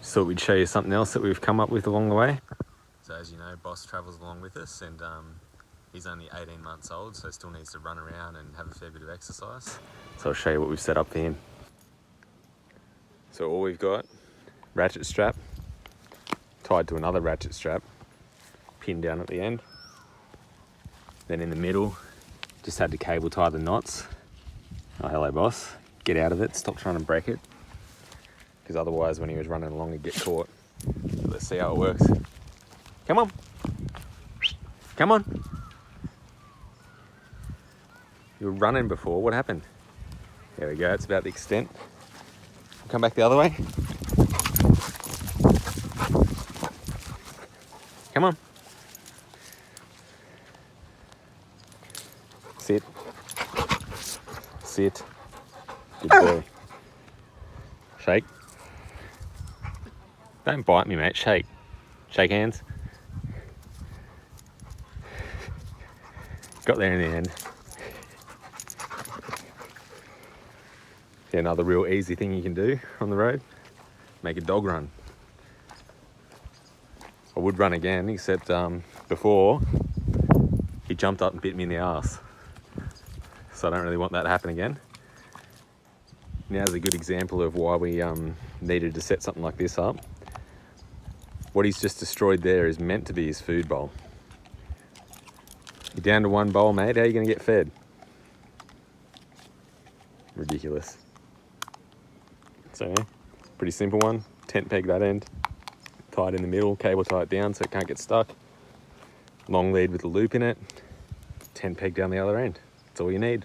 Just thought we'd show you something else that we've come up with along the way. So as you know, Boss travels along with us, and he's only 18 months old, so still needs to run around and have a fair bit of exercise. So I'll show you what we've set up for him. So all we've got, ratchet strap, tied to another ratchet strap, pinned down at the end. Then in the middle, just had to cable tie the knots. Oh, hello boss. Get out of it, stop trying to break it. Because otherwise when he was running along he'd get caught. So let's see how it works. Come on. Come on. You were running before, what happened? There we go, it's about the extent. Come back the other way. Come on. Sit. Sit. Good boy. Shake. Don't bite me, mate. Shake. Shake hands. Got there in the end. Yeah, another real easy thing you can do on the road, make a dog run. I would run again, except before he jumped up and bit me in the arse. So I don't really want that to happen again. Now's a good example of why we needed to set something like this up. What he's just destroyed there is meant to be his food bowl. You're down to one bowl, mate. How are you going to get fed? Ridiculous. So, pretty simple one. Tent peg that end. Tie it in the middle. Cable tie it down so it can't get stuck. Long lead with a loop in it. Tent peg down the other end. That's all you need.